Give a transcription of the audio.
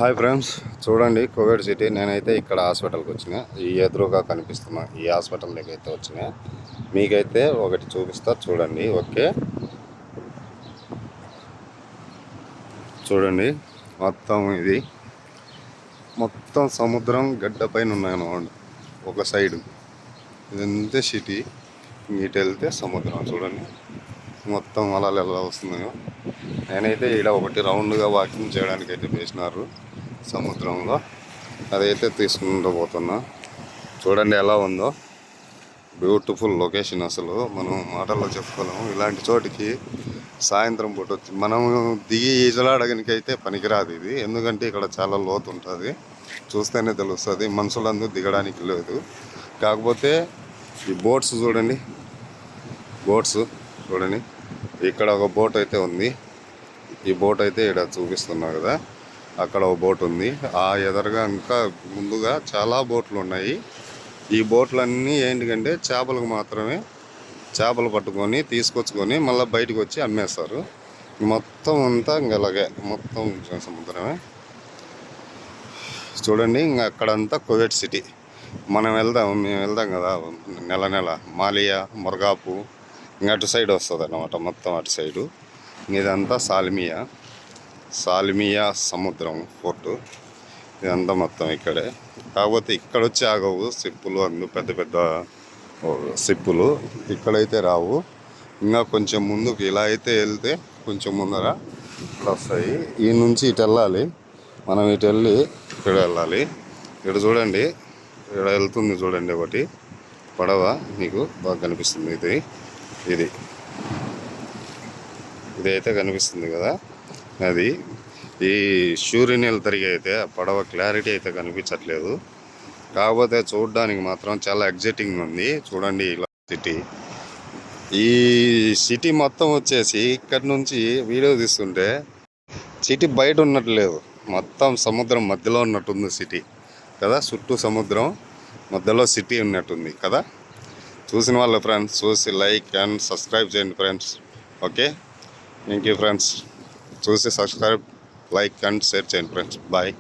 Hi friends, చూడండి Covid city. నేనైతే ఇక్కడ హాస్పిటల్కి వచ్చిన, ఈ ఎదురుగా కనిపిస్తున్నా ఈ హాస్పిటల్ దగ్గర అయితే వచ్చిన. మీకైతే ఒకటి చూపిస్తా చూడండి. ఓకే, చూడండి. ఇది మొత్తం సముద్రం గడ్డ పైన ఉన్నాయన్నమాట. ఒక సైడు ఇదంతే సిటీ, ఇటు వెళ్తే సముద్రం. చూడండి మొత్తం అలా ఎలా వస్తున్నాయో. నేనైతే ఇక్కడ ఒకటి రౌండ్గా వాకింగ్ చేయడానికి అయితే వేసినారు సముద్రంలో, అదైతే తీసుకుంటూ పోతున్నా. చూడండి ఎలా ఉందో, బ్యూటిఫుల్ లొకేషన్. అసలు మనం మాటల్లో చెప్పుకోలేము. ఇలాంటి చోటికి సాయంత్రం పూట వచ్చి మనం దిగి ఈజలాడడానికి అయితే పనికిరాదు ఇది, ఎందుకంటే ఇక్కడ చాలా లోతు ఉంటుంది. చూస్తేనే తెలుస్తుంది, మనుషులందరూ దిగడానికి లేదు. కాకపోతే ఈ బోట్స్ చూడండి, ఇక్కడ ఒక బోట్ అయితే ఉంది. ఈ బోట్ అయితే ఇక్కడ చూపిస్తున్నా కదా, అక్కడ ఒక బోట్ ఉంది. ఆ ఎదురుగా ఇంకా ముందుగా చాలా బోట్లు ఉన్నాయి. ఈ బోట్లన్నీ ఏంటికంటే చేపలకు మాత్రమే, చేపలు పట్టుకొని తీసుకొచ్చుకొని మళ్ళీ బయటకు వచ్చి అమ్మేస్తారు. మొత్తం అంతా ఇంకలాగే మొత్తం సముద్రమే. చూడండి, ఇంకా అక్కడంతా కువైట్ సిటీ. మేము వెళ్దాం కదా నెల మాలియా, మురగాపు, ఇంకా అటు సైడ్ వస్తుంది అన్నమాట. మొత్తం అటు సైడు ఇదంతా సాల్మియా సముద్రం పోర్టు. ఇదంతా మొత్తం ఇక్కడే. కాకపోతే ఇక్కడ వచ్చి ఆగవు సిప్పులు, పెద్ద పెద్ద సిప్పులు ఇక్కడైతే రావు. ఇంకా కొంచెం ముందుకు ఇలా అయితే వెళ్తే కొంచెం ముందర ఇట్లా వస్తాయి. ఈ నుంచి ఇటు వెళ్ళాలి మనం, ఇటు వెళ్ళి ఇక్కడ వెళ్ళాలి. ఇక్కడ చూడండి, ఇక్కడ వెళ్తుంది చూడండి ఒకటి పడవ, మీకు బాగా కనిపిస్తుంది. ఇదైతే కనిపిస్తుంది కదా, అది ఈ సూర్యనెల తరిగి అయితే పడవ క్లారిటీ అయితే కనిపించట్లేదు. కాకపోతే చూడడానికి మాత్రం చాలా ఎగ్జైటింగ్ ఉంది. చూడండి ఇలా సిటీ, ఈ సిటీ మొత్తం వచ్చేసి ఇక్కడ నుంచి వీడియో తీస్తుంటే సిటీ బయట ఉన్నట్లేదు, మొత్తం సముద్రం మధ్యలో ఉన్నట్టుంది సిటీ కదా. చుట్టూ సముద్రం, మధ్యలో సిటీ ఉన్నట్టుంది కదా. చూసిన వాళ్ళు ఫ్రెండ్స్ చూసి లైక్ అండ్ సబ్స్క్రైబ్ చేయండి friends. Okay, thank you friends. చూసి సబ్స్క్రైబ్, లైక్ అండ్ షేర్ చేయండి ఫ్రెండ్స్. బాయ్.